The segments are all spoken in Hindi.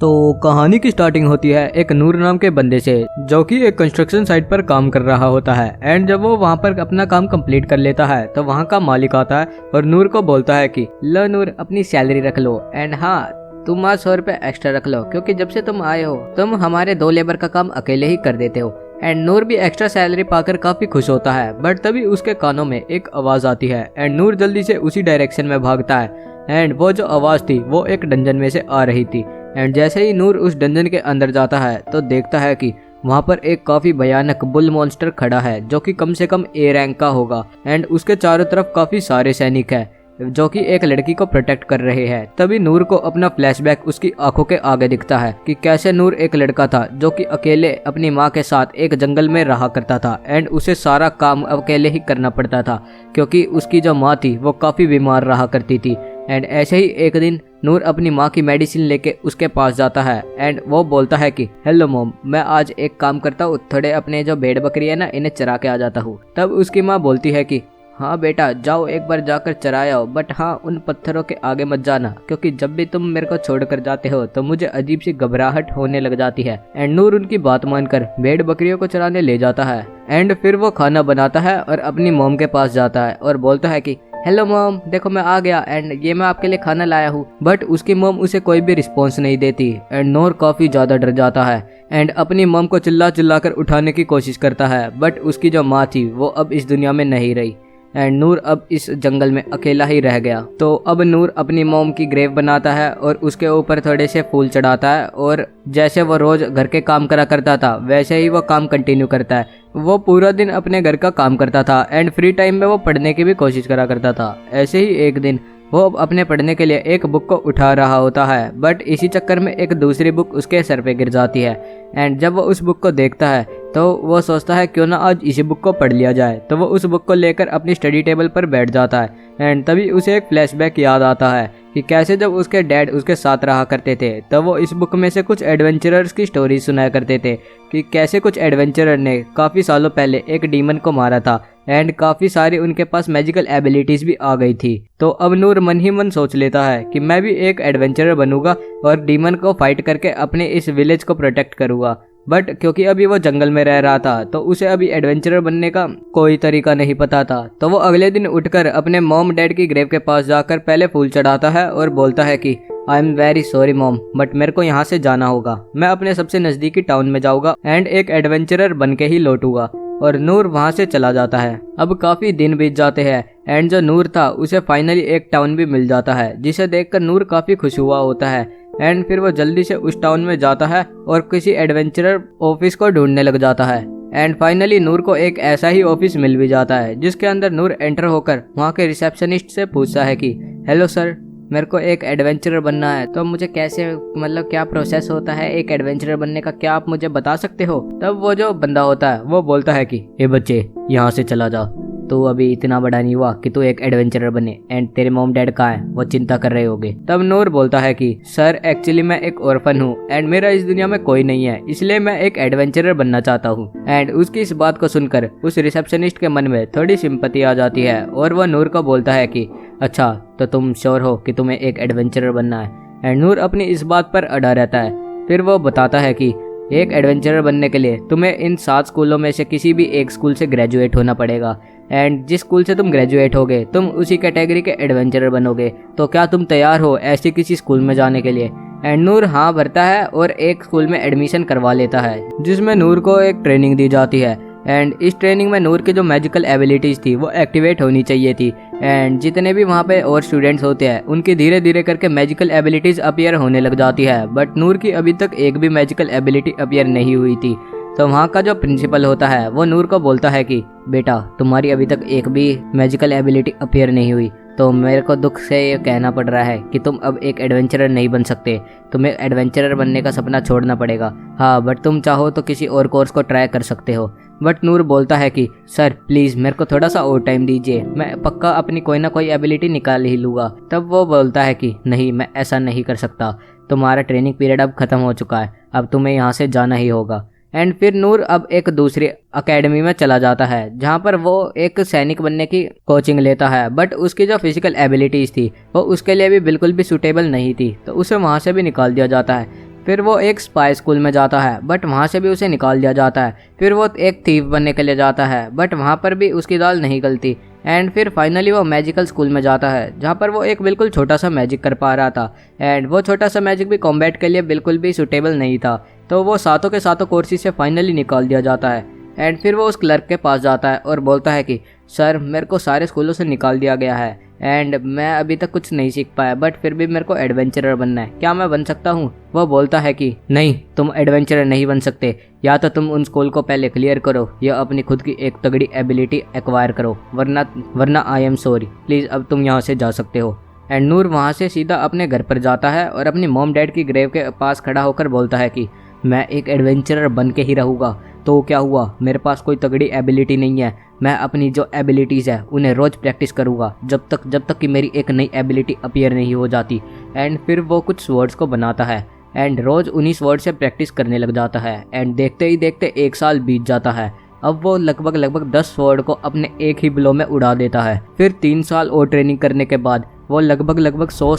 तो कहानी की स्टार्टिंग होती है एक नूर नाम के बंदे से, जो कि एक कंस्ट्रक्शन साइट पर काम कर रहा होता है। एंड जब वो वहाँ पर अपना काम कंप्लीट कर लेता है तो वहाँ का मालिक आता है और नूर को बोलता है कि लो नूर, अपनी सैलरी रख लो, एंड हाँ तुम आज 100 रुपए एक्स्ट्रा रख लो, क्योंकि जब से तुम आए हो तुम हमारे 2 लेबर का काम अकेले ही कर देते हो। एंड नूर भी एक्स्ट्रा सैलरी पाकर काफी खुश होता है, बट तभी उसके कानों में एक आवाज आती है एंड नूर जल्दी से उसी डायरेक्शन में भागता है। एंड वो जो आवाज थी वो एक डंजन में से आ रही थी। एंड जैसे ही नूर उस डंजन के अंदर जाता है तो देखता है कि वहाँ पर एक काफी भयानक बुल मॉन्स्टर खड़ा है, जो कि कम से कम ए रैंक का होगा। एंड उसके चारों तरफ काफी सारे सैनिक हैं जो कि एक लड़की को प्रोटेक्ट कर रहे हैं। तभी नूर को अपना फ्लैशबैक उसकी आंखों के आगे दिखता है कि कैसे नूर एक लड़का था जो कि अकेले अपनी माँ के साथ एक जंगल में रहा करता था। एंड उसे सारा काम अकेले ही करना पड़ता था, क्योंकि उसकी जो माँ थी वो काफी बीमार रहा करती थी। एंड ऐसे ही एक दिन नूर अपनी माँ की मेडिसिन लेके उसके पास जाता है एंड वो बोलता है कि हेलो मॉम, मैं आज एक काम करता हूँ, थोड़े अपने जो भेड़ बकरी है ना इन्हें चरा के आ जाता हूँ। तब उसकी माँ बोलती है कि हाँ बेटा जाओ, एक बार जाकर चराया हो, बट हाँ उन पत्थरों के आगे मत जाना, क्योंकि जब भी तुम मेरे को छोड़कर जाते हो तो मुझे अजीब सी घबराहट होने लग जाती है। एंड नूर उनकी बात मानकर भेड़ बकरियों को चराने ले जाता है। एंड फिर वो खाना बनाता है और अपनी मॉम के पास जाता है और बोलता है कि हेलो मॉम, देखो मैं आ गया एंड ये मैं आपके लिए खाना लाया हूँ। बट उसकी मॉम उसे कोई भी रिस्पॉन्स नहीं देती एंड नूर काफी ज्यादा डर जाता है एंड अपनी मॉम को चिल्ला चिल्ला कर उठाने की कोशिश करता है। बट उसकी जो माँ थी वो अब इस दुनिया में नहीं रही एंड नूर अब इस जंगल में अकेला ही रह गया। तो अब नूर अपनी मॉम की ग्रेव बनाता है और उसके ऊपर थोड़े से फूल चढ़ाता है, और जैसे वो रोज घर के काम करा करता था वैसे ही वो काम कंटिन्यू करता है। वो पूरा दिन अपने घर का काम करता था एंड फ्री टाइम में वो पढ़ने की भी कोशिश करा करता था। ऐसे ही एक दिन वो अपने पढ़ने के लिए एक बुक को उठा रहा होता है, बट इसी चक्कर में एक दूसरी बुक उसके सर पे गिर जाती है। एंड जब वो उस बुक को देखता है तो वो सोचता है क्यों ना आज इसी बुक को पढ़ लिया जाए। तो वो उस बुक को लेकर अपनी स्टडी टेबल पर बैठ जाता है एंड तभी उसे एक फ्लैशबैक याद आता है कि कैसे जब उसके डैड उसके साथ रहा करते थे तो वो इस बुक में से कुछ एडवेंचरर्स की स्टोरी सुनाया करते थे कि कैसे कुछ एडवेंचरर ने काफ़ी सालों पहले एक डीमन को मारा था एंड काफ़ी सारी उनके पास मैजिकल एबिलिटीज़ भी आ गई थी। तो अब नूर मन ही मन सोच लेता है कि मैं भी एक एडवेंचरर बनूंगा और डीमन को फाइट करके अपने इस विलेज को प्रोटेक्ट करूंगा। बट क्योंकि अभी वो जंगल में रह रहा था तो उसे अभी एडवेंचरर बनने का कोई तरीका नहीं पता था। तो वो अगले दिन उठकर अपने मॉम डैड की ग्रेव के पास जाकर पहले फूल चढ़ाता है और बोलता है कि I am very sorry mom, but मेरे को यहाँ से जाना होगा। मैं अपने सबसे नज़दीकी टाउन में जाऊँगा एंड एक एडवेंचरर बन के ही लौटूंगा। और नूर वहाँ से चला जाता है। अब काफ़ी दिन बीत जाते हैं एंड जो नूर था उसे फाइनली एक टाउन भी मिल जाता है, जिसे देखकर नूर काफ़ी खुश हुआ होता है। एंड फिर वो जल्दी से उस टाउन में जाता है और किसी एडवेंचरर ऑफिस को ढूंढने लग जाता है। एंड फाइनली नूर को एक ऐसा ही ऑफिस मिल भी जाता है, जिसके अंदर नूर एंटर होकर वहाँ के रिसेप्शनिस्ट से पूछता है कि हेलो सर, मेरे को एक एडवेंचरर बनना है, तो मुझे कैसे, मतलब क्या प्रोसेस होता है एक एडवेंचरर बनने का, क्या आप मुझे बता सकते हो? तब वो जो बंदा होता है वो बोलता है कि ए बच्चे यहाँ से चला जा, तू अभी इतना बड़ा नहीं हुआ कि तू एक एडवेंचरर बने, एंड तेरे मॉम डैड कहाँ है, वो चिंता कर रहे होगे। तब नूर बोलता है कि सर एक्चुअली मैं एक ऑर्फन हूँ एंड मेरा इस दुनिया में कोई नहीं है, इसलिए मैं एक एडवेंचरर बनना चाहता हूँ। एंड उसकी इस बात को सुनकर उस रिसेप्शनिस्ट के मन में थोड़ी सिंपैथी आ जाती है और वह नूर को बोलता है कि अच्छा तो तुम श्योर हो कि तुम्हें एक एडवेंचरर बनना है। एंड नूर अपनी इस बात पर अड़ा रहता है। फिर वो बताता है कि एक एडवेंचरर बनने के लिए तुम्हें इन 7 स्कूलों में से किसी भी एक स्कूल से ग्रेजुएट होना पड़ेगा, एंड जिस स्कूल से तुम ग्रेजुएट होगे तुम उसी कैटेगरी के एडवेंचरर बनोगे। तो क्या तुम तैयार हो ऐसे किसी स्कूल में जाने के लिए? एंड नूर हाँ भरता है और एक स्कूल में एडमिशन करवा लेता है, जिसमें नूर को एक ट्रेनिंग दी जाती है। एंड इस ट्रेनिंग में नूर की जो मैजिकल एबिलिटीज़ थी वो एक्टिवेट होनी चाहिए थी। एंड जितने भी वहाँ पे और स्टूडेंट्स होते हैं उनकी धीरे धीरे करके मैजिकल एबिलिटीज़ अपीयर होने लग जाती है, बट नूर की अभी तक एक भी मैजिकल एबिलिटी अपीयर नहीं हुई थी। तो वहाँ का जो प्रिंसिपल होता है वो नूर को बोलता है कि बेटा तुम्हारी अभी तक एक भी मैजिकल एबिलिटी अपीयर नहीं हुई, तो मेरे को दुख से ये कहना पड़ रहा है कि तुम अब एक एडवेंचरर नहीं बन सकते, तुम्हें एडवेंचरर बनने का सपना छोड़ना पड़ेगा। हाँ बट तुम चाहो तो किसी और कोर्स को ट्राई कर सकते हो। बट नूर बोलता है कि सर प्लीज़ मेरे को थोड़ा सा और टाइम दीजिए, मैं पक्का अपनी कोई ना कोई एबिलिटी निकाल ही लूँगा। तब वो बोलता है कि नहीं, मैं ऐसा नहीं कर सकता, तुम्हारा ट्रेनिंग पीरियड अब ख़त्म हो चुका है, अब तुम्हें यहाँ से जाना ही होगा। एंड फिर नूर अब एक दूसरी अकेडमी में चला जाता है, जहाँ पर वो एक सैनिक बनने की कोचिंग लेता है, बट उसकी जो फिजिकल एबिलिटीज़ थी वो उसके लिए भी बिल्कुल भी सूटेबल नहीं थी, तो उसे वहाँ से भी निकाल दिया जाता है। फिर वो एक स्पाई स्कूल में जाता है बट वहाँ से भी उसे निकाल दिया जाता है। फिर वो एक थीफ बनने के लिए जाता है बट वहाँ पर भी उसकी दाल नहीं गलती। एंड फिर फाइनली वो मैजिकल स्कूल में जाता है जहाँ पर वो एक बिल्कुल छोटा सा मैजिक कर पा रहा था। एंड वो छोटा सा मैजिक भी कॉम्बैट के लिए बिल्कुल भी सुटेबल नहीं था, तो वो सातों के सातों कोर्सेज से फाइनली निकाल दिया जाता है। एंड फिर वो उस क्लर्क के पास जाता है और बोलता है कि सर मेरे को सारे स्कूलों से निकाल दिया गया है एंड मैं अभी तक कुछ नहीं सीख पाया, बट फिर भी मेरे को एडवेंचरर बनना है, क्या मैं बन सकता हूँ? वो बोलता है कि नहीं, तुम एडवेंचरर नहीं बन सकते, या तो तुम उन स्कूल को पहले क्लियर करो या अपनी खुद की एक तगड़ी एबिलिटी एक्वायर करो, वरना आई एम सॉरी, प्लीज़ अब तुम यहाँ से जा सकते हो। एंड नूर वहाँ से सीधा अपने घर पर जाता है और अपनी मॉम डैड की ग्रेव के पास खड़ा होकर बोलता है कि मैं एक एडवेंचरर बन के ही रहूँगा, तो क्या हुआ, मेरे पास कोई तगड़ी एबिलिटी नहीं है, मैं अपनी जो एबिलिटीज़ है उन्हें रोज़ प्रैक्टिस करूँगा जब तक कि मेरी एक नई एबिलिटी अपीयर नहीं हो जाती। एंड फिर वो कुछ स्वर्ड्स को बनाता है एंड रोज़ उन्हीं स्वर्ड से प्रैक्टिस करने लग जाता है। एंड देखते ही देखते 1 साल बीत जाता है। अब वो लगभग 10 स्वॉर्ड को अपने एक ही ब्लो में उड़ा देता है। फिर 3 साल और ट्रेनिंग करने के बाद वो लगभग 100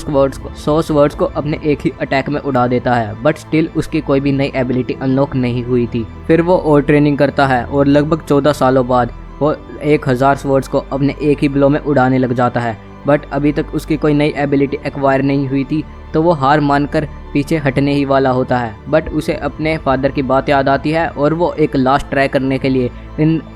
स्वर्ड्स को अपने एक ही अटैक में उड़ा देता है, बट स्टिल उसकी कोई भी नई एबिलिटी अनलॉक नहीं हुई थी। फिर वो और ट्रेनिंग करता है और लगभग 14 सालों बाद वो 1000 स्वर्ड्स को अपने एक ही ब्लो में उड़ाने लग जाता है, बट अभी तक उसकी कोई नई एबिलिटी एक्वायर नहीं हुई थी, तो वो हार मानकर पीछे हटने ही वाला होता है। बट उसे अपने फादर की बात याद आती है और वो एक लास्ट ट्राई करने के लिए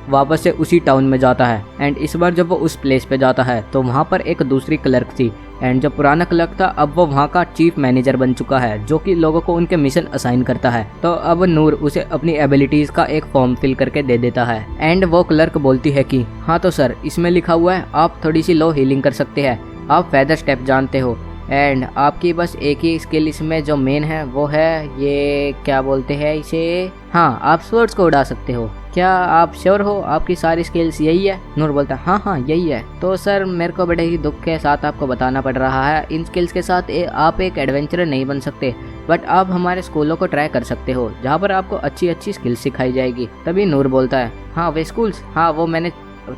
वापस से उसी टाउन में जाता है। एंड इस बार जब वो उस प्लेस पे जाता है तो वहाँ पर एक दूसरी क्लर्क थी, एंड जो पुराना क्लर्क था अब वो वहाँ का चीफ मैनेजर बन चुका है, जो कि लोगों को उनके मिशन असाइन करता है। तो अब नूर उसे अपनी एबिलिटीज़ का एक फॉर्म फिल करके दे देता है। एंड वो क्लर्क बोलती है कि हाँ तो सर, इसमें लिखा हुआ है आप थोड़ी सी लो हीलिंग कर सकते हैं, आप फेदर स्टेप जानते हो, एंड आपकी बस एक ही स्किल इसमें जो मेन है वो है ये क्या बोलते हैं इसे, हाँ आप स्वर्ड्स को उड़ा सकते हो, क्या आप श्योर हो आपकी सारी स्किल्स यही है? नूर बोलता है हाँ यही है। तो सर मेरे को बड़े ही दुख के साथ आपको बताना पड़ रहा है, इन स्किल्स के साथ आप एक एडवेंचरर नहीं बन सकते, बट आप हमारे स्कूलों को ट्राई कर सकते हो जहाँ पर आपको अच्छी स्किल्स सिखाई जाएगी। तभी नूर बोलता है हाँ वे स्कूल्स, हाँ वो मैंने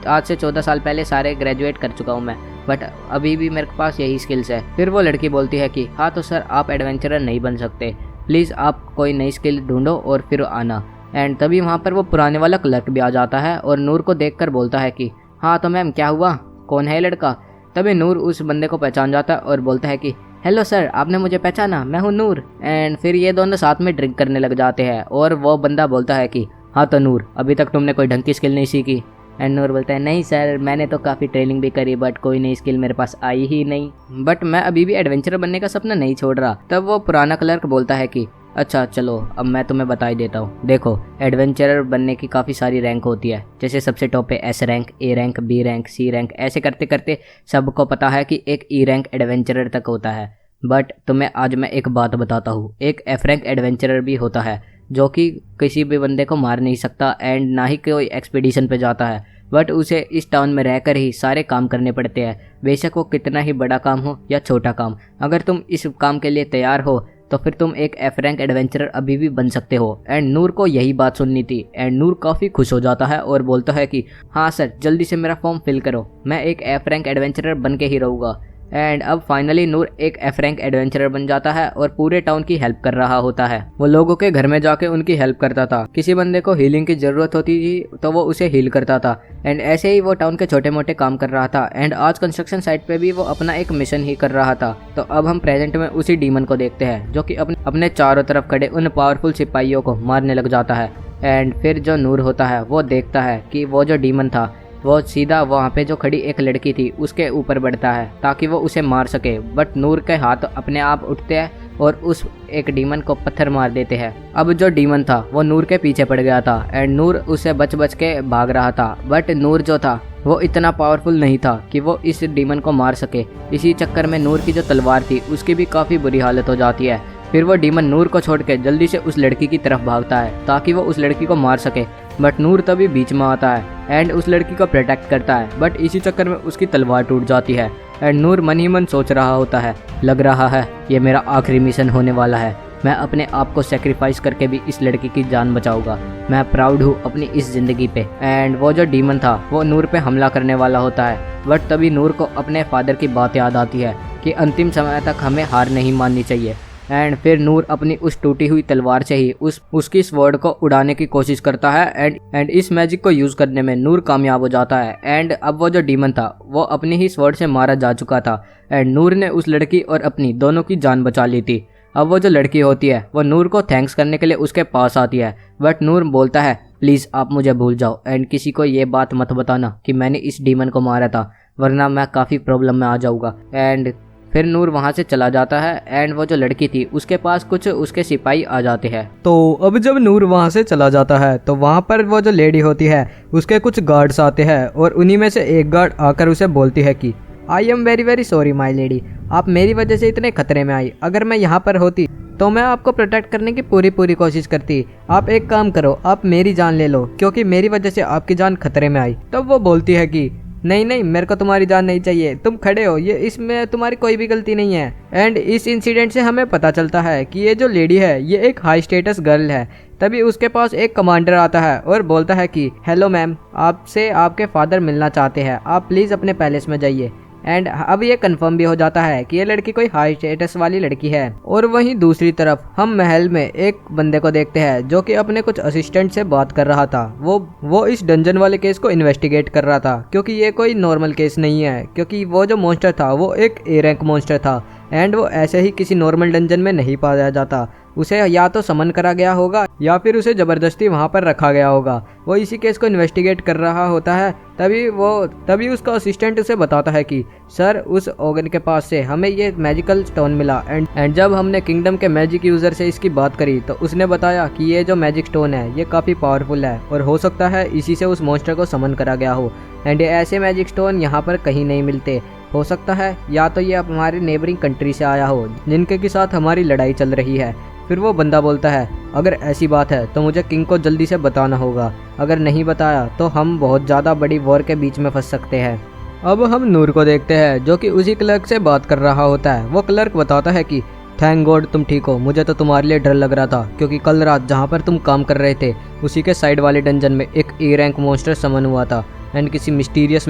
आज से 14 साल पहले सारे ग्रेजुएट कर चुका हूँ मैं, बट अभी भी मेरे पास यही स्किल्स है। फिर वो लड़की बोलती है कि हाँ तो सर आप एडवेंचरर नहीं बन सकते, प्लीज़ आप कोई नई स्किल ढूंढो और फिर आना। एंड तभी वहाँ पर वो पुराने वाला क्लर्क भी आ जाता है और नूर को देखकर बोलता है कि हाँ तो मैम क्या हुआ, कौन है लड़का? तभी नूर उस बंदे को पहचान जाता है और बोलता है कि हेलो सर, आपने मुझे पहचाना, मैं हूँ नूर। एंड फिर ये दोनों साथ में ड्रिंक करने लग जाते हैं और वो बंदा बोलता है कि हाँ तो नूर, अभी तक तुमने कोई ढंग की स्किल नहीं सीखी? एंड नूर बोलता है नहीं सर, मैंने तो काफ़ी ट्रेनिंग भी करी बट कोई नई स्किल मेरे पास आई ही नहीं, बट मैं अभी भी एडवेंचरर बनने का सपना नहीं छोड़ रहा। तब वो पुराना क्लर्क बोलता है कि अच्छा चलो अब मैं तुम्हें बता ही देता हूँ, देखो एडवेंचरर बनने की काफ़ी सारी रैंक होती है, जैसे सबसे टॉप पे S rank, A rank, B rank, C rank, ऐसे करते करते सबको पता है कि एक ई रैंक एडवेंचरर तक होता है। बट तुम्हें आज मैं एक बात बताता हूँ, एक एफ रैंक एडवेंचरर भी होता है जो कि किसी भी बंदे को मार नहीं सकता एंड ना ही कोई एक्सपीडिशन पे जाता है, बट उसे इस टाउन में रहकर ही सारे काम करने पड़ते हैं, बेशक वो कितना ही बड़ा काम हो या छोटा काम। अगर तुम इस काम के लिए तैयार हो तो फिर तुम एक एफ रैंक एडवेंचरर अभी भी बन सकते हो। एंड नूर को यही बात सुननी थी एंड नूर काफ़ी खुश हो जाता है और बोलता है कि हाँ सर, जल्दी से मेरा फॉर्म फिल करो, मैं एक एफ रैंक एडवेंचरर बन के ही रहूँगा। एंड अब फाइनली नूर एक एफ रैंक एडवेंचरर बन जाता है और पूरे टाउन की हेल्प कर रहा होता है। वो लोगों के घर में जाके उनकी हेल्प करता था, किसी बंदे को हीलिंग की जरूरत होती थी तो वो उसे हील करता था। एंड ऐसे ही वो टाउन के छोटे मोटे काम कर रहा था। एंड आज कंस्ट्रक्शन साइट पे भी वो अपना एक मिशन ही कर रहा था। तो अब हम प्रेजेंट में उसी डीमन को देखते हैं जो कि अपने चारों तरफ खड़े उन पावरफुल सिपाहियों को मारने लग जाता है। एंड फिर जो नूर होता है वो देखता है कि वो जो डीमन था वो सीधा वहाँ पे जो खड़ी एक लड़की थी उसके ऊपर बढ़ता है ताकि वो उसे मार सके, बट नूर के हाथ अपने आप उठते हैं और उस एक डीमन को पत्थर मार देते हैं। अब जो डीमन था वो नूर के पीछे पड़ गया था एंड नूर उसे बच के भाग रहा था, बट नूर जो था वो इतना पावरफुल नहीं था कि वो इस डीमन को मार सके। इसी चक्कर में नूर की जो तलवार थी उसकी भी काफ़ी बुरी हालत हो जाती है। फिर वो डीमन नूर को छोड़ के जल्दी से उस लड़की की तरफ भागता है ताकि वो उस लड़की को मार सके, बट नूर तभी बीच में आता है एंड उस लड़की को प्रोटेक्ट करता है, बट इसी चक्कर में उसकी तलवार टूट जाती है। एंड नूर मन ही मन सोच रहा होता है, लग रहा है ये मेरा आखिरी मिशन होने वाला है, मैं अपने आप को सेक्रीफाइस करके भी इस लड़की की जान बचाऊंगा, मैं प्राउड हूँ अपनी इस ज़िंदगी पे। एंड वो जो डीमन था वो नूर पे हमला करने वाला होता है, बट तभी नूर को अपने फादर की बात याद आती है कि अंतिम समय तक हमें हार नहीं माननी चाहिए। एंड फिर नूर अपनी उस टूटी हुई तलवार से ही उसकी स्वॉर्ड को उड़ाने की कोशिश करता है एंड इस मैजिक को यूज करने में नूर कामयाब हो जाता है। एंड अब वो जो डीमन था वो अपनी ही स्वॉर्ड से मारा जा चुका था एंड नूर ने उस लड़की और अपनी दोनों की जान बचा ली थी। अब वो जो लड़की होती है वो नूर को थैंक्स करने के लिए उसके पास आती है, बट नूर बोलता है प्लीज़ आप मुझे भूल जाओ एंड किसी को ये बात मत बताना कि मैंने इस डीमन को मारा था, वरना मैं काफ़ी प्रॉब्लम में आ जाऊँगा। एंड फिर नूर वहाँ से चला जाता है एंड वो जो लड़की थी उसके पास कुछ उसके सिपाही आ जाते हैं। तो अब जब नूर वहाँ से चला जाता है तो वहाँ पर वो जो लेडी होती है उसके कुछ गार्ड्स आते हैं और उन्हीं में से एक गार्ड आकर उसे बोलती है कि I am very very sorry my lady, आप मेरी वजह से इतने खतरे में आई। अगर मैं यहाँ पर होती तो मैं आपको प्रोटेक्ट करने की पूरी कोशिश करती। आप एक काम करो, आप मेरी जान ले लो क्योंकि मेरी वजह से आपकी जान खतरे में आई। तब वो बोलती है कि नहीं नहीं, मेरे को तुम्हारी जान नहीं चाहिए, तुम खड़े हो, ये इसमें तुम्हारी कोई भी गलती नहीं है। एंड इस इंसिडेंट से हमें पता चलता है कि ये जो लेडी है ये एक हाई स्टेटस गर्ल है। तभी उसके पास एक कमांडर आता है और बोलता है कि हेलो मैम, आपसे आपके फादर मिलना चाहते हैं, आप प्लीज़ अपने पैलेस में जाइए। एंड अब ये कंफर्म भी हो जाता है कि ये लड़की कोई हाई स्टेटस वाली लड़की है। और वहीं दूसरी तरफ हम महल में एक बंदे को देखते हैं जो कि अपने कुछ असिस्टेंट से बात कर रहा था। वो इस डंजन वाले केस को इन्वेस्टिगेट कर रहा था क्योंकि ये कोई नॉर्मल केस नहीं है, क्योंकि वो जो मॉन्स्टर था वो एक ए रैंक मॉन्स्टर था एंड वो ऐसे ही किसी नॉर्मल डंजन में नहीं पाया जाता। उसे या तो समन करा गया होगा या फिर उसे ज़बरदस्ती वहाँ पर रखा गया होगा। वो इसी केस को इन्वेस्टिगेट कर रहा होता है। तभी उसका असिस्टेंट उसे बताता है कि सर, उस ऑर्गन के पास से हमें ये मैजिकल स्टोन मिला एंड जब हमने किंगडम के मैजिक यूज़र से इसकी बात करी तो उसने बताया कि ये जो मैजिक स्टोन है ये काफ़ी पावरफुल है और हो सकता है इसी से उस मॉन्स्टर को समन करा गया हो। एंड ऐसे मैजिक स्टोन यहाँ पर कहीं नहीं मिलते। हो सकता है या तो ये हमारे नेबरिंग कंट्री से आया हो जिनके के साथ हमारी लड़ाई चल रही है। फिर वो बंदा बोलता है अगर ऐसी बात है तो मुझे किंग को जल्दी से बताना होगा, अगर नहीं बताया तो हम बहुत ज़्यादा बड़ी वॉर के बीच में फंस सकते हैं। अब हम नूर को देखते हैं जो कि उसी क्लर्क से बात कर रहा होता है। वो क्लर्क बताता है कि थैंक गॉड तुम ठीक हो, मुझे तो तुम्हारे लिए डर लग रहा था क्योंकि कल रात जहाँ पर तुम काम कर रहे थे उसी के साइड वाले डंजन में एक ए रैंक मॉन्स्टर समन हुआ था एंड किसी मिस्टीरियस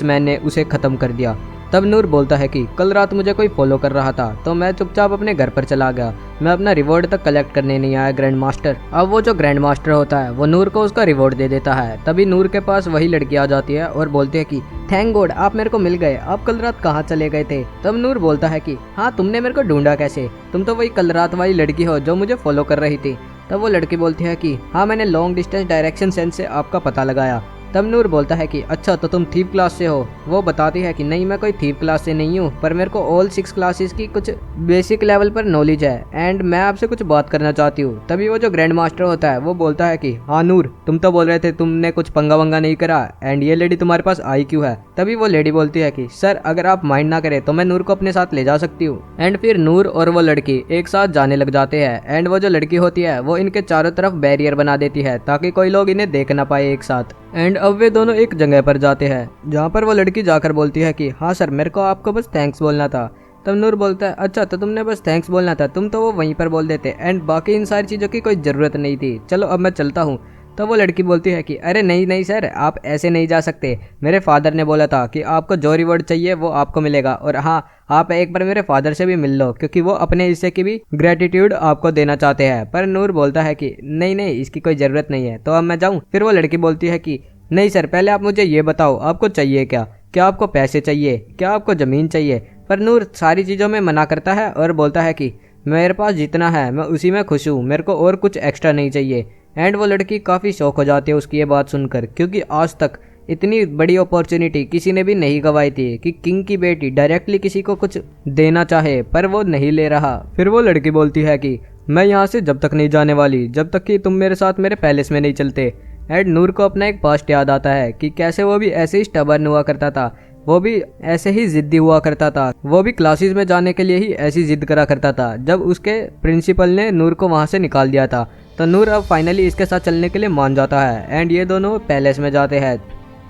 मैन ने उसे ख़त्म कर दिया। तब नूर बोलता है कि कल रात मुझे कोई फॉलो कर रहा था तो मैं चुपचाप अपने घर पर चला गया, मैं अपना रिवॉर्ड तक कलेक्ट करने नहीं आया ग्रैंड मास्टर। अब वो जो ग्रैंड मास्टर होता है वो नूर को उसका रिवॉर्ड दे देता है। तभी नूर के पास वही लड़की आ जाती है और बोलती है कि थैंक गॉड आप मेरे को मिल गए, आप कल रात कहाँ चले गए थे। तब नूर बोलता है कि हाँ, तुमने मेरे को ढूंढा कैसे, तुम तो वही कल रात वाली लड़की हो जो मुझे फॉलो कर रही थी। तब वो लड़की बोलती है कि हाँ, मैंने लॉन्ग डिस्टेंस डायरेक्शन सेंस से आपका पता लगाया। तब नूर बोलता है कि अच्छा तो तुम थीव क्लास से हो। वो बताती है कि नहीं, मैं कोई थीव क्लास से नहीं हूँ, पर मेरे को ऑल 6 क्लासेस की कुछ बेसिक लेवल पर नॉलेज है एंड मैं आपसे कुछ बात करना चाहती हूँ। तभी वो जो ग्रैंड मास्टर होता है वो बोलता है कि हाँ नूर, तुम तो बोल रहे थे तुमने कुछ पंगा वंगा नहीं करा एंड ये लेडी तुम्हारे पास आई क्यों है। तभी वो लेडी बोलती है कि सर, अगर आप माइंड ना करें तो मैं नूर को अपने साथ ले जा सकती हूँ। एंड फिर नूर और वो लड़की एक साथ जाने लग जाते हैं एंड वो जो लड़की होती है वो इनके चारों तरफ बैरियर बना देती है ताकि कोई लोग इन्हें देख ना पाए एक साथ। एंड अब वे दोनों एक जगह पर जाते हैं जहाँ पर वो लड़की जाकर बोलती है कि हाँ सर, मेरे को आपको बस थैंक्स बोलना था। तब नूर बोलता है अच्छा तो तुमने बस थैंक्स बोलना था, तुम तो वो वहीं पर बोल देते एंड बाकी इन सारी चीज़ों की कोई ज़रूरत नहीं थी, चलो अब मैं चलता हूँ। तो वो लड़की बोलती है कि अरे नहीं नहीं सर, आप ऐसे नहीं जा सकते, मेरे फादर ने बोला था कि आपको जो रिवॉर्ड चाहिए वो आपको मिलेगा, और हाँ, आप एक बार मेरे फादर से भी मिल लो क्योंकि वो अपने हिस्से की भी ग्रेटिट्यूड आपको देना चाहते हैं। पर नूर बोलता है कि नहीं नहीं, इसकी कोई ज़रूरत नहीं है, तो अब मैं जाऊँ। फिर वो लड़की बोलती है कि नहीं सर, पहले आप मुझे ये बताओ आपको चाहिए क्या, क्या आपको पैसे चाहिए, क्या आपको ज़मीन चाहिए। पर नूर सारी चीज़ों में मना करता है और बोलता है कि मेरे पास जितना है मैं उसी में खुश हूँ, मेरे को और कुछ एक्स्ट्रा नहीं चाहिए। एंड वो लड़की काफ़ी शौक हो जाती है उसकी ये बात सुनकर, क्योंकि आज तक इतनी बड़ी अपॉर्चुनिटी किसी ने भी नहीं गंवाई थी कि किंग की बेटी डायरेक्टली किसी को कुछ देना चाहे, पर वो नहीं ले रहा। फिर वो लड़की बोलती है कि मैं यहाँ से जब तक नहीं जाने वाली जब तक कि तुम मेरे साथ मेरे पैलेस में नहीं चलते। एंड नूर को अपना एक पास्ट याद आता है कि कैसे वो भी ऐसे ही स्टबर्न हुआ करता था, वो भी ऐसे ही जिद्दी हुआ करता था, वो भी क्लासेस में जाने के लिए ही ऐसी जिद करा करता था जब उसके प्रिंसिपल ने नूर को वहाँ से निकाल दिया था। तो नूर अब फाइनली इसके साथ चलने के लिए मान जाता है एंड ये दोनों पैलेस में जाते हैं।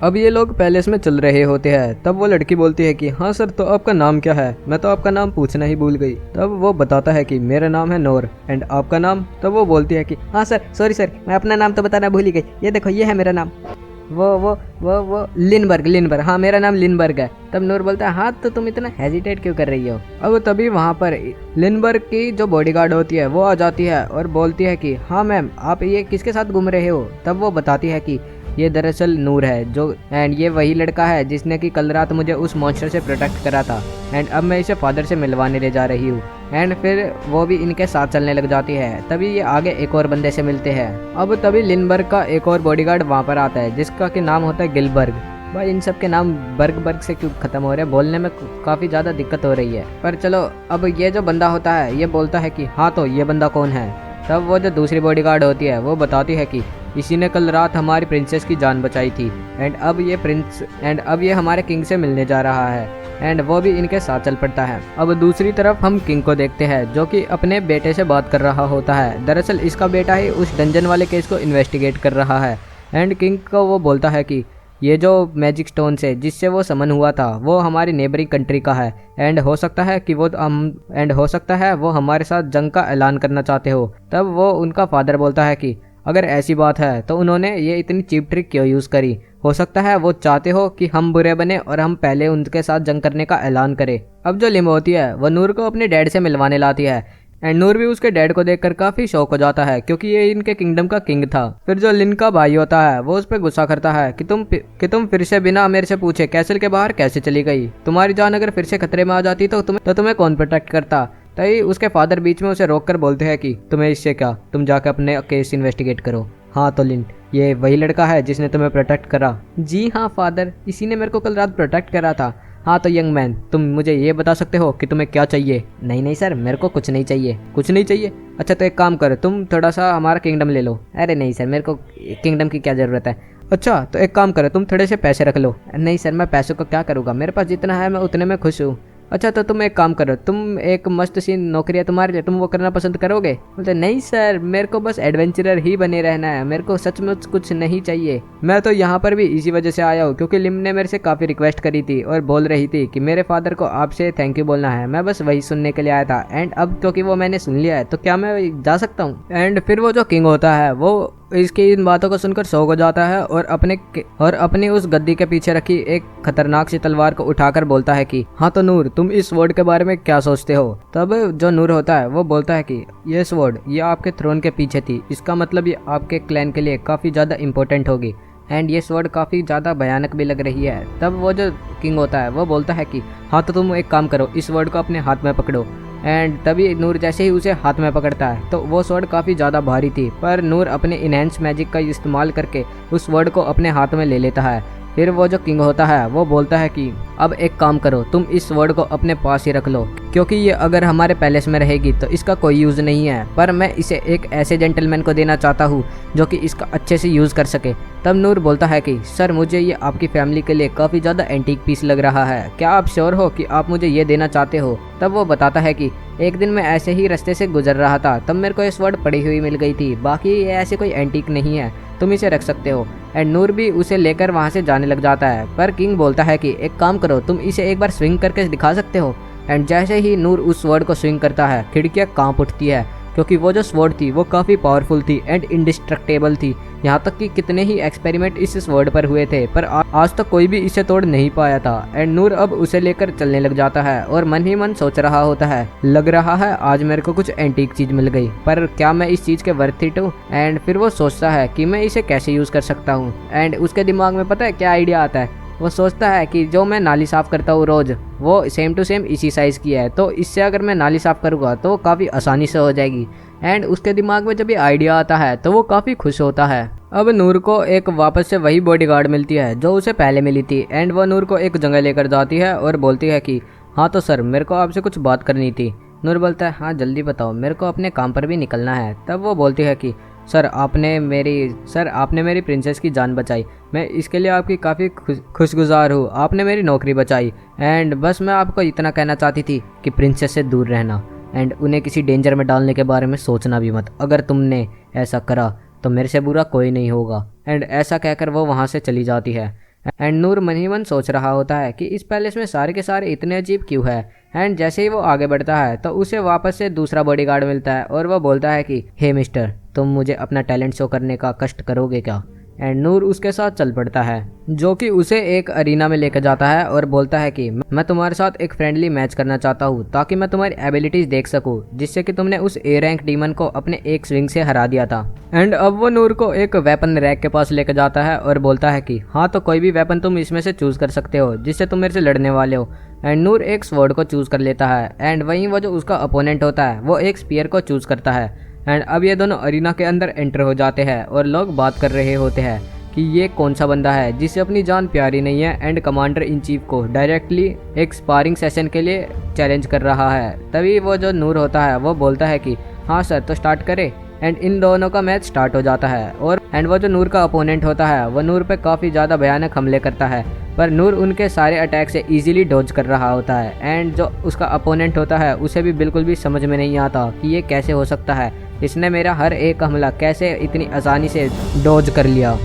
अब ये लोग पैलेस में चल रहे होते हैं। तब वो लड़की बोलती है कि हाँ सर, तो आपका नाम क्या है, मैं तो आपका नाम पूछना ही भूल गई। तब वो बताता है कि मेरा नाम है नूर एंड आपका नाम। तब वो बोलती है कि हाँ सर, सॉरी सर, मैं अपना नाम तो बताना भूल ही गई, ये देखो ये है मेरा नाम। वो लिनबर्ग, हाँ मेरा नाम लिनबर्ग है। तब नूर बोलता है हाँ तो तुम इतना हेजिटेट क्यों कर रही हो। अब तभी वहाँ पर लिनबर्ग की जो बॉडीगार्ड होती है वो आ जाती है और बोलती है कि हाँ मैम आप ये किसके साथ घूम रहे हो। तब वो बताती है कि ये दरअसल नूर है जो एंड ये वही लड़का है जिसने कि कल रात मुझे उस मॉन्स्टर से प्रोटेक्ट करा था एंड अब मैं इसे फादर से मिलवाने ले जा रही हूँ। एंड फिर वो भी इनके साथ चलने लग जाती है। तभी ये आगे एक और बंदे से मिलते हैं। अब तभी लिनबर्ग का एक और बॉडीगार्ड वहाँ पर आता है जिसका कि नाम होता है गिलबर्ग। भाई इन सब के नाम बर्ग से क्यों खत्म हो रहे हैं, बोलने में काफ़ी ज़्यादा दिक्कत हो रही है। पर चलो अब ये जो बंदा होता है ये बोलता है कि हाँ तो ये बंदा कौन है। तब वो जो दूसरी बॉडीगार्ड होती है वो बताती है कि इसी ने कल रात हमारी प्रिंसेस की जान बचाई थी एंड अब ये हमारे किंग से मिलने जा रहा है एंड वो भी इनके साथ चल पड़ता है। अब दूसरी तरफ हम किंग को देखते हैं जो कि अपने बेटे से बात कर रहा होता है। दरअसल इसका बेटा ही उस डंजन वाले केस को इन्वेस्टिगेट कर रहा है एंड किंग को वो बोलता है कि ये जो मैजिक स्टोन से जिससे वो समन हुआ था वो हमारी नेबरिंग कंट्री का है एंड हो सकता है वो हमारे साथ जंग का ऐलान करना चाहते हो। तब वो उनका फादर बोलता है कि अगर ऐसी बात है तो उन्होंने ये इतनी चीप ट्रिक क्यों यूज़ करी। हो सकता है वो चाहते हो कि हम बुरे बने और हम पहले उनके साथ जंग करने का ऐलान करें। अब जो लिम होती है वो नूर को अपने डैड से मिलवाने लाती है एंड नूर भी उसके डैड को देखकर काफ़ी शौक हो जाता है क्योंकि ये इनके किंगडम का किंग था। फिर जो लिन का भाई होता है वो उस पर गुस्सा करता है कि तुम फिर से बिना मेरे से पूछे कैसल के बाहर कैसे चली गई। तुम्हारी जान अगर फिर से खतरे में आ जाती तो तुम्हें कौन प्रोटेक्ट करता। तभी उसके फादर बीच में उसे रोककर बोलते हैं कि तुम्हें इससे क्या, तुम जाकर अपने केस इन्वेस्टिगेट करो। हाँ तो लिन ये वही लड़का है जिसने तुम्हें प्रोटेक्ट करा। जी हाँ फादर, इसी ने मेरे को कल रात प्रोटेक्ट करा था। हाँ तो यंग मैन तुम मुझे ये बता सकते हो कि तुम्हें क्या चाहिए। नहीं सर मेरे को कुछ नहीं चाहिए। कुछ नहीं चाहिए? अच्छा तो एक काम करो तुम थोड़ा सा हमारा किंगडम ले लो। अरे नहीं सर मेरे को किंगडम की क्या ज़रूरत है। अच्छा तो एक काम करो तुम थोड़े से पैसे रख लो। नहीं सर मैं पैसों को क्या करूँगा, मेरे पास जितना है मैं उतने में खुश हूँ। अच्छा तो तुम एक काम करो, तुम एक मस्त सी नौकरी है तुम्हारे लिए, तुम वो करना पसंद करोगे? बोलते नहीं सर मेरे को बस एडवेंचरर ही बने रहना है, मेरे को सचमुच कुछ नहीं चाहिए। मैं तो यहाँ पर भी इसी वजह से आया हूँ क्योंकि लिम ने मेरे से काफ़ी रिक्वेस्ट करी थी और बोल रही थी कि मेरे फादर को आपसे थैंक यू बोलना है। मैं बस वही सुनने के लिए आया था एंड अब क्योंकि वो मैंने सुन लिया है तो क्या मैं जा सकता हूँ। एंड फिर वो जो किंग होता है वो इसकी इन बातों को सुनकर शौक हो जाता है और अपनी उस गद्दी के पीछे रखी एक खतरनाक सी तलवार को उठाकर बोलता है कि हाँ तो नूर तुम इस स्वॉर्ड के बारे में क्या सोचते हो। तब जो नूर होता है वो बोलता है कि ये स्वॉर्ड ये आपके थ्रोन के पीछे थी, इसका मतलब ये आपके क्लैन के लिए काफ़ी ज़्यादा इंपॉर्टेंट होगी एंड ये स्वॉर्ड काफ़ी ज़्यादा भयानक भी लग रही है। तब वो जो किंग होता है वो बोलता है कि हाँ तो तुम एक काम करो इस स्वॉर्ड को अपने हाथ में पकड़ो। एंड तभी नूर जैसे ही उसे हाथ में पकड़ता है तो वो स्वॉर्ड काफ़ी ज़्यादा भारी थी पर नूर अपने इनहेंस मैजिक का इस्तेमाल करके उस स्वॉर्ड को अपने हाथ में ले लेता है। फिर वो जो किंग होता है वो बोलता है कि अब एक काम करो तुम इस स्वॉर्ड को अपने पास ही रख लो क्योंकि ये अगर हमारे पैलेस में रहेगी तो इसका कोई यूज़ नहीं है, पर मैं इसे एक ऐसे जेंटलमैन को देना चाहता हूँ जो कि इसका अच्छे से यूज़ कर सके। तब नूर बोलता है कि सर मुझे ये आपकी फैमिली के लिए काफ़ी ज़्यादा एंटीक पीस लग रहा है, क्या आप श्योर हो कि आप मुझे ये देना चाहते हो। तब वो बताता है कि एक दिन मैं ऐसे ही रास्ते से गुजर रहा था तब मेरे को ये स्वॉर्ड पड़ी हुई मिल गई थी, बाकी ये ऐसे कोई एंटीक नहीं है, तुम इसे रख सकते हो। एंड नूर भी उसे लेकर वहाँ से जाने लग जाता है पर किंग बोलता है कि एक काम करो तुम इसे एक बार स्विंग करके दिखा सकते हो। एंड जैसे ही नूर उस स्वॉर्ड को स्विंग करता है खिड़कियाँ कांप उठती है क्योंकि वो जो स्वॉर्ड थी वो काफ़ी पावरफुल थी एंड इंडिस्ट्रक्टेबल थी। यहाँ तक कि कितने ही एक्सपेरिमेंट इस स्वॉर्ड पर हुए थे पर आज तक कोई भी इसे तोड़ नहीं पाया था। एंड नूर अब उसे लेकर चलने लग जाता है और मन ही मन सोच रहा होता है लग रहा है आज मेरे को कुछ एंटीक चीज़ मिल गई, पर क्या मैं इस चीज़ के वर्थ इट हूँ। एंड फिर वो सोचता है कि मैं इसे कैसे यूज़ कर सकता हूँ। एंड उसके दिमाग में पता है क्या आइडिया आता है, वो सोचता है कि जो मैं नाली साफ़ करता हूँ रोज़ वो सेम टू सेम इसी साइज़ की है तो इससे अगर मैं नाली साफ़ करूँगा तो काफ़ी आसानी से हो जाएगी। एंड उसके दिमाग में जब ये आइडिया आता है तो वो काफ़ी खुश होता है। अब नूर को एक वापस से वही बॉडीगार्ड मिलती है जो उसे पहले मिली थी एंड वो नूर को एक जगह लेकर जाती है और बोलती है कि हाँ तो सर मेरे को आपसे कुछ बात करनी थी। नूर बोलता है हाँ जल्दी बताओ मेरे को अपने काम पर भी निकलना है। तब वो बोलती है कि सर आपने मेरी प्रिंसेस की जान बचाई, मैं इसके लिए आपकी काफ़ी खुशगुजार हूँ, आपने मेरी नौकरी बचाई। एंड बस मैं आपको इतना कहना चाहती थी कि प्रिंसेस से दूर रहना एंड उन्हें किसी डेंजर में डालने के बारे में सोचना भी मत, अगर तुमने ऐसा करा तो मेरे से बुरा कोई नहीं होगा। एंड ऐसा कहकर वो वहाँ से चली जाती है। एंड नूर मन ही मन सोच रहा होता है कि इस पैलेस में सारे के सारे इतने अजीब क्यों है। एंड जैसे ही वो आगे बढ़ता है तो उसे वापस से दूसरा बॉडीगार्ड मिलता है और वो बोलता है कि हे मिस्टर तुम मुझे अपना टैलेंट शो करने का कष्ट करोगे क्या। एंड नूर उसके साथ चल पड़ता है, जो कि उसे एक अरीना में लेकर जाता है और बोलता है कि मैं तुम्हारे साथ एक फ्रेंडली मैच करना चाहता हूँ ताकि मैं तुम्हारी एबिलिटीज देख सकूँ, जिससे कि तुमने उस ए रैंक डीमन को अपने एक स्विंग से हरा दिया था। एंड अब वो नूर को एक वेपन रैक के पास लेकर जाता है और बोलता है कि हाँ, तो कोई भी वेपन तुम इसमें से चूज कर सकते हो जिससे तुम मेरे से लड़ने वाले हो। एंड नूर एक स्वॉर्ड को चूज कर लेता है एंड वहीं वो जो उसका अपोनेंट होता है वो एक स्पीयर को चूज करता है। एंड अब ये दोनों अरीना के अंदर एंटर हो जाते हैं और लोग बात कर रहे होते हैं कि ये कौन सा बंदा है जिसे अपनी जान प्यारी नहीं है एंड कमांडर इन चीफ को डायरेक्टली एक स्पारिंग सेशन के लिए चैलेंज कर रहा है। तभी वो जो नूर होता है वो बोलता है कि हाँ सर, तो स्टार्ट करें। एंड इन दोनों का मैच स्टार्ट हो जाता है और वो जो नूर का अपोनेंट होता है वो नूर पे काफ़ी ज़्यादा भयानक हमले करता है, पर नूर उनके सारे अटैक से इजीली डॉज कर रहा होता है। एंड जो उसका अपोनेंट होता है उसे भी बिल्कुल भी समझ में नहीं आता कि ये कैसे हो सकता है, इसने मेरा हर एक हमला कैसे इतनी आसानी से डॉज कर लिया।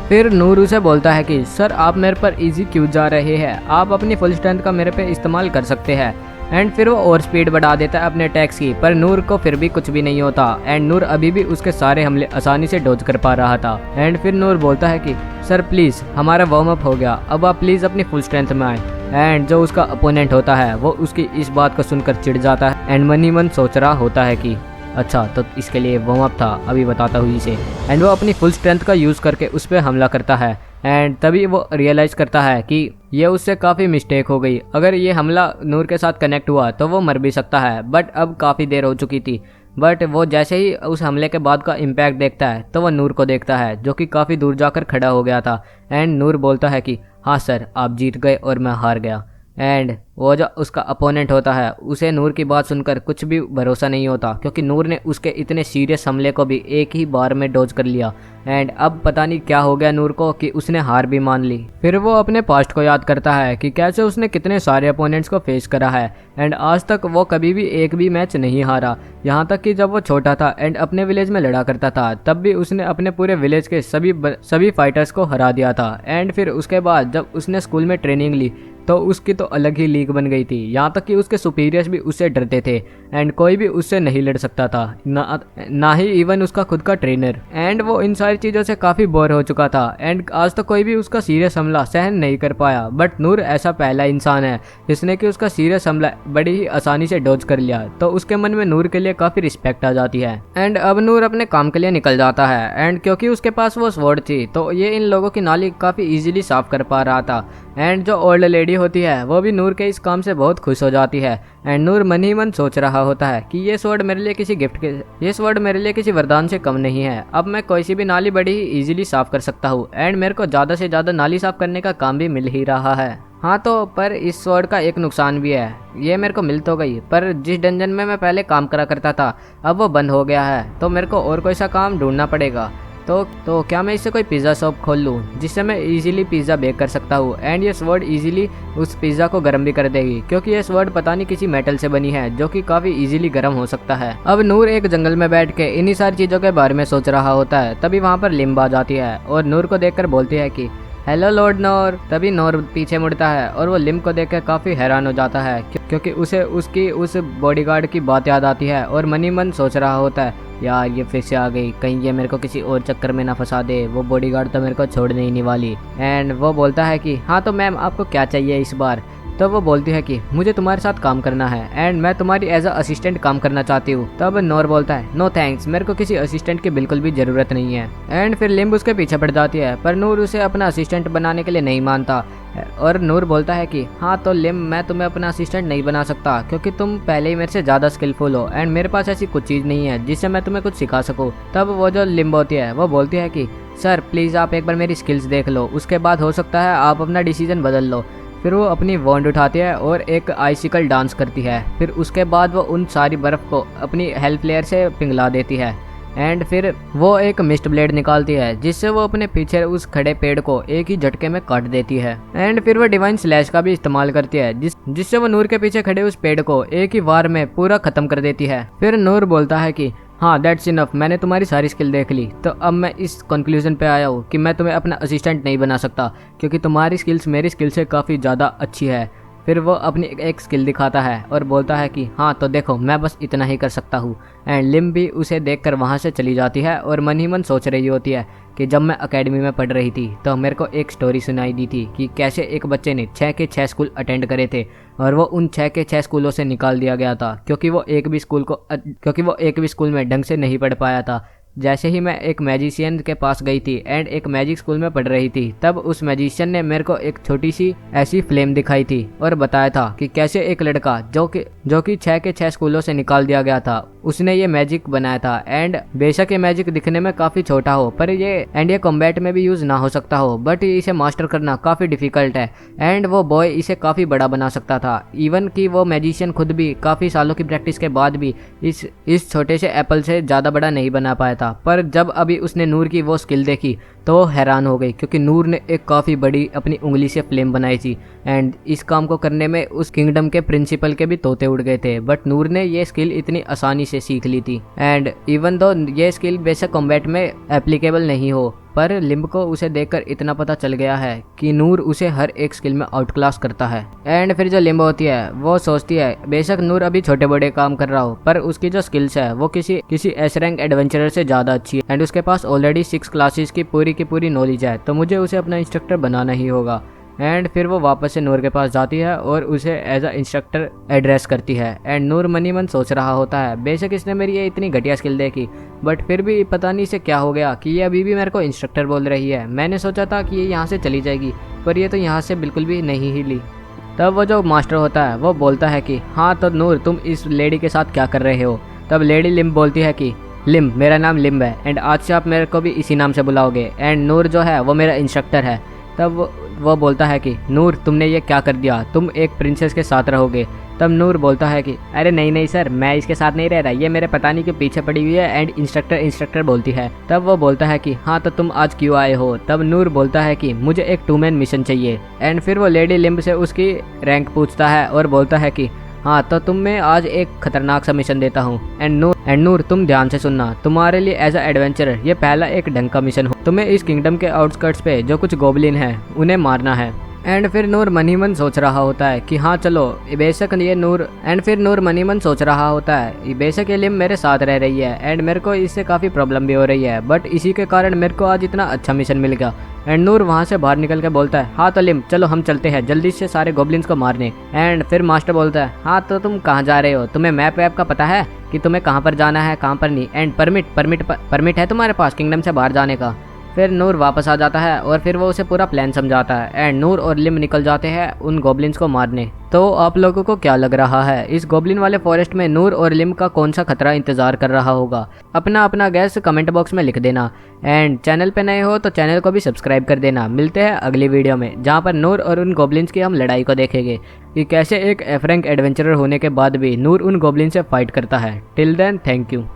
फिर नूर उसे बोलता है कि सर, आप मेरे पर इजी क्यों जा रहे हैं, आप अपनी फुल स्ट्रेंथ का मेरे पे इस्तेमाल कर सकते हैं। एंड फिर वो और स्पीड बढ़ा देता है अपने अटैक्स की, पर नूर को फिर भी कुछ भी नहीं होता एंड नूर अभी भी उसके सारे हमले आसानी से डॉज कर पा रहा था। एंड फिर नूर बोलता है कि सर प्लीज़, हमारा वार्म अप हो गया, अब आप प्लीज़ अपनी फुल स्ट्रेंथ में आए। एंड जो उसका अपोनेंट होता है वो उसकी इस बात को सुनकर चिढ़ जाता है एंड मन ही मन सोच रहा होता है कि अच्छा, तो इसके लिए वार्म अप था, अभी बताता हूँ इसे। एंड वो अपनी फुल स्ट्रेंथ का यूज़ करके उस पर हमला करता है एंड तभी वो रियलाइज़ करता है कि ये उससे काफ़ी मिस्टेक हो गई। अगर ये हमला नूर के साथ कनेक्ट हुआ तो वो मर भी सकता है, बट अब काफ़ी देर हो चुकी थी। बट वो जैसे ही उस हमले के बाद का इम्पैक्ट देखता है तो वो नूर को देखता है जो कि काफ़ी दूर जाकर खड़ा हो गया था। एंड नूर बोलता है कि हाँ सर, आप जीत गए और मैं हार गया। एंड वो जो उसका अपोनेंट होता है उसे नूर की बात सुनकर कुछ भी भरोसा नहीं होता, क्योंकि नूर ने उसके इतने सीरियस हमले को भी एक ही बार में डॉज कर लिया। एंड अब पता नहीं क्या हो गया नूर को कि उसने हार भी मान ली। फिर वो अपने पास्ट को याद करता है कि कैसे उसने कितने सारे अपोनेंट्स को फेस करा है एंड आज तक वो कभी भी एक भी मैच नहीं हारा। यहाँ तक कि जब वो छोटा था एंड अपने विलेज में लड़ा करता था तब भी उसने अपने पूरे विलेज के सभी फाइटर्स को हरा दिया था। एंड फिर उसके बाद जब उसने स्कूल में ट्रेनिंग ली तो उसकी तो अलग ही लीग बन गई थी, यहाँ तक कि उसके सुपीरियर्स भी उससे डरते थे एंड कोई भी उससे नहीं लड़ सकता था, ना ही इवन उसका खुद का ट्रेनर। एंड वो इन सारी चीज़ों से काफ़ी बोर हो चुका था एंड आज तक कोई भी उसका सीरियस हमला सहन नहीं कर पाया। बट नूर ऐसा पहला इंसान है जिसने कि उसका सीरियस हमला बड़ी ही आसानी से डॉज कर लिया, तो उसके मन में नूर के लिए काफ़ी रिस्पेक्ट आ जाती है। एंड अब नूर अपने काम के लिए निकल जाता है एंड क्योंकि उसके पास वो स्वॉर्ड थी तो ये इन लोगों की नाली काफ़ी ईजिली साफ कर पा रहा था। एंड जो ओल्ड लेडी होती है वो भी नूर के इस काम से बहुत खुश हो जाती है एंड नूर मन ही मन सोच रहा होता है कि ये स्वॉर्ड मेरे लिए किसी वरदान से कम नहीं है, अब मैं कोई सी भी नाली बड़ी ही इजीली साफ कर सकता हूँ एंड मेरे को ज़्यादा से ज़्यादा नाली साफ करने का काम भी मिल ही रहा है। हाँ, तो पर इस स्वॉर्ड का एक नुकसान भी है, ये मेरे को मिल तो गई पर जिस डंजन में मैं पहले काम करा करता था अब वो बंद हो गया है, तो मेरे को और कोई सा काम ढूंढना पड़ेगा। तो क्या मैं इससे कोई पिज़्ज़ा शॉप खोल लूँ जिससे मैं इजीली पिज़्ज़ा बेक कर सकता हूँ एंड ये स्वॉर्ड इजीली उस पिज़्ज़ा को गर्म भी कर देगी, क्योंकि ये स्वॉर्ड पता नहीं किसी मेटल से बनी है जो कि काफ़ी इजीली गर्म हो सकता है। अब नूर एक जंगल में बैठ के इन्हीं सारी चीज़ों के बारे में सोच रहा होता है, तभी वहाँ पर लिम्ब आ जाती है और नूर को देखकर बोलती है कि हेलो लॉर्ड नूर। तभी नूर पीछे मुड़ता है और वो लिम्ब को देखकर काफ़ी हैरान हो जाता है, क्योंकि उसे उसकी उस बॉडीगार्ड की बात याद आती है और मन ही मन सोच रहा होता है यार ये फिर से आ गई, कहीं ये मेरे को किसी और चक्कर में ना फंसा दे, वो बॉडीगार्ड तो मेरे को छोड़ने ही नहीं वाली। एंड वो बोलता है कि हाँ, तो मैम आपको क्या चाहिए इस बार। तो वो बोलती है कि मुझे तुम्हारे साथ काम करना है एंड मैं तुम्हारी एज अ असिस्टेंट काम करना चाहती हूँ। तब नूर बोलता है नो थैंक्स, मेरे को किसी असिस्टेंट की बिल्कुल भी ज़रूरत नहीं है। एंड फिर लिम्ब उसके पीछे पड़ जाती है, पर नूर उसे अपना असिस्टेंट बनाने के लिए नहीं मानता और नूर बोलता है कि हाँ, तो लिम्ब मैं तुम्हें अपना असिस्टेंट नहीं बना सकता क्योंकि तुम पहले ही मेरे से ज़्यादा स्किलफुल हो एंड मेरे पास ऐसी कुछ चीज़ नहीं है जिससे मैं तुम्हें कुछ सिखा सकूँ। तब वो जो लिम्ब होती है वो बोलती है कि सर प्लीज़ आप एक बार मेरी स्किल्स देख लो, उसके बाद हो सकता है आप अपना डिसीजन बदल लो। फिर वो अपनी वॉन्ड उठाती है और एक आइसिकल डांस करती है, फिर उसके बाद वो उन सारी बर्फ़ को अपनी हेल्प प्लेयर से पिघला देती है एंड फिर वो एक मिस्ट ब्लेड निकालती है जिससे वो अपने पीछे उस खड़े पेड़ को एक ही झटके में काट देती है। एंड फिर वो डिवाइन स्लैश का भी इस्तेमाल करती है जिससे वो नूर के पीछे खड़े उस पेड़ को एक ही वार में पूरा खत्म कर देती है। फिर नूर बोलता है कि हाँ दैट्स इनफ, मैंने तुम्हारी सारी स्किल देख ली, तो अब मैं इस कंक्लूजन पे आया हूँ कि मैं तुम्हें अपना असिस्टेंट नहीं बना सकता क्योंकि तुम्हारी स्किल्स मेरी स्किल से काफ़ी ज़्यादा अच्छी है। फिर वो अपनी एक स्किल दिखाता है और बोलता है कि हाँ तो देखो मैं बस इतना ही कर सकता हूँ। एंड लिम भी उसे देखकर वहाँ से चली जाती है और मन ही मन सोच रही होती है कि जब मैं एकेडमी में पढ़ रही थी तो मेरे को एक स्टोरी सुनाई दी थी कि कैसे एक बच्चे ने 6 के 6 स्कूल अटेंड करे थे और वो उन 6 के 6 स्कूलों से निकाल दिया गया था क्योंकि वो एक भी स्कूल में ढंग से नहीं पढ़ पाया था। जैसे ही मैं एक मैजिशियन के पास गई थी एंड एक मैजिक स्कूल में पढ़ रही थी, तब उस मैजिशियन ने मेरे को एक छोटी सी ऐसी फ्लेम दिखाई थी और बताया था कि कैसे एक लड़का जो कि 6 के 6 स्कूलों से निकाल दिया गया था, उसने ये मैजिक बनाया था। एंड बेशक ये मैजिक दिखने में काफी छोटा हो पर ये कॉम्बैट में भी यूज ना हो सकता हो, बट इसे मास्टर करना काफी डिफिकल्ट है। एंड वो बॉय इसे काफी बड़ा बना सकता था, इवन कि वो मैजिशियन खुद भी काफी सालों की प्रैक्टिस के बाद भी इस छोटे से एप्पल से ज्यादा बड़ा नहीं बना पाया था। पर जब अभी उसने नूर की वो स्किल देखी तो वो हैरान हो गई क्योंकि नूर ने एक काफ़ी बड़ी अपनी उंगली से फ्लेम बनाई थी। एंड इस काम को करने में उस किंगडम के प्रिंसिपल के भी तोते उड़ गए थे, बट नूर ने ये स्किल इतनी आसानी से सीख ली थी। एंड इवन दो ये स्किल बेशक कॉम्बैट में एप्लीकेबल नहीं हो, पर लिम्ब को उसे देखकर इतना पता चल गया है कि नूर उसे हर एक स्किल में आउट क्लास करता है। एंड फिर जो लिम्ब होती है वो सोचती है बेशक नूर अभी छोटे बड़े काम कर रहा हो, पर उसकी जो स्किल्स है वो किसी एस रैंक एडवेंचरर से ज़्यादा अच्छी है एंड उसके पास ऑलरेडी 6 क्लासेस की पूरी नॉलेज है, तो मुझे उसे अपना इंस्ट्रक्टर बनाना ही होगा। एंड फिर वो वापस से नूर के पास जाती है और उसे एज अ इंस्ट्रक्टर एड्रेस करती है। एंड नूर मनी मन सोच रहा होता है बेशक इसने मेरी ये इतनी घटिया स्किल देखी, बट फिर भी पता नहीं इसे क्या हो गया कि ये अभी भी मेरे को इंस्ट्रक्टर बोल रही है। मैंने सोचा था कि ये यहाँ से चली जाएगी, पर ये तो यहाँ से बिल्कुल भी नहीं हिली। तब वो जो मास्टर होता है वो बोलता है कि हाँ तो नूर तुम इस लेडी के साथ क्या कर रहे हो। तब लेडी लिम्ब बोलती है कि लिम्ब मेरा नाम लिम्ब है एंड आज से आप मेरे को भी इसी नाम से बुलाओगे, एंड नूर जो है वो मेरा इंस्ट्रक्टर है। तब वो बोलता है कि नूर तुमने ये क्या कर दिया, तुम एक प्रिंसेस के साथ रहोगे। तब नूर बोलता है कि अरे नहीं सर, मैं इसके साथ नहीं रह रहा, ये मेरे पता नहीं के पीछे पड़ी हुई है। एंड इंस्ट्रक्टर बोलती है। तब वो बोलता है कि हाँ तो तुम आज क्यों आए हो। तब नूर बोलता है कि मुझे एक 2 मैन मिशन चाहिए। एंड फिर वो लेडी लिम्ब से उसकी रैंक पूछता है और बोलता है कि हाँ तो तुम मैं आज एक खतरनाक सा मिशन देता हूँ। एंड नूर तुम ध्यान से सुनना, तुम्हारे लिए एज अ एडवेंचरर ये पहला एक ढंग का मिशन हो। तुम्हें इस किंगडम के आउटस्कर्ट्स पे जो कुछ गोबलिन है उन्हें मारना है। एंड फिर नूर मनी मन सोच रहा होता है कि हाँ चलो बेशक ये नूर मनी मन सोच रहा होता है बेशक ये लिम्ब मेरे साथ रह रही है एंड मेरे को इससे काफ़ी प्रॉब्लम भी हो रही है, बट इसी के कारण मेरे को आज इतना अच्छा मिशन मिल गया। एंड नूर वहाँ से बाहर निकल के बोलता है हाँ तो लिम्ब चलो हम चलते हैं जल्दी से सारे गोबलिन्स को मारने। एंड फिर मास्टर बोलता है हाँ तो तुम कहाँ जा रहे हो, तुम्हें मैप वैप का पता है कि तुम्हें कहाँ पर जाना है कहाँ पर नहीं। एंड परमिट है तुम्हारे पास किंगडम से बाहर जाने का। फिर नूर वापस आ जाता है और फिर वो उसे पूरा प्लान समझाता है एंड नूर और लिम्ब निकल जाते हैं उन गोबलिन्स को मारने। तो आप लोगों को क्या लग रहा है इस गोबलिन वाले फॉरेस्ट में नूर और लिम्ब का कौन सा खतरा इंतजार कर रहा होगा? अपना गैस कमेंट बॉक्स में लिख देना। एंड चैनल पे नए हो तो चैनल को भी सब्सक्राइब कर देना। मिलते हैं अगली वीडियो में जहाँ पर नूर और उन गोबलिन्स की हम लड़ाई को देखेंगे कि कैसे एक एफ रैंक एडवेंचरर होने के बाद भी नूर उन गोबलिन से फाइट करता है। Till then thank you.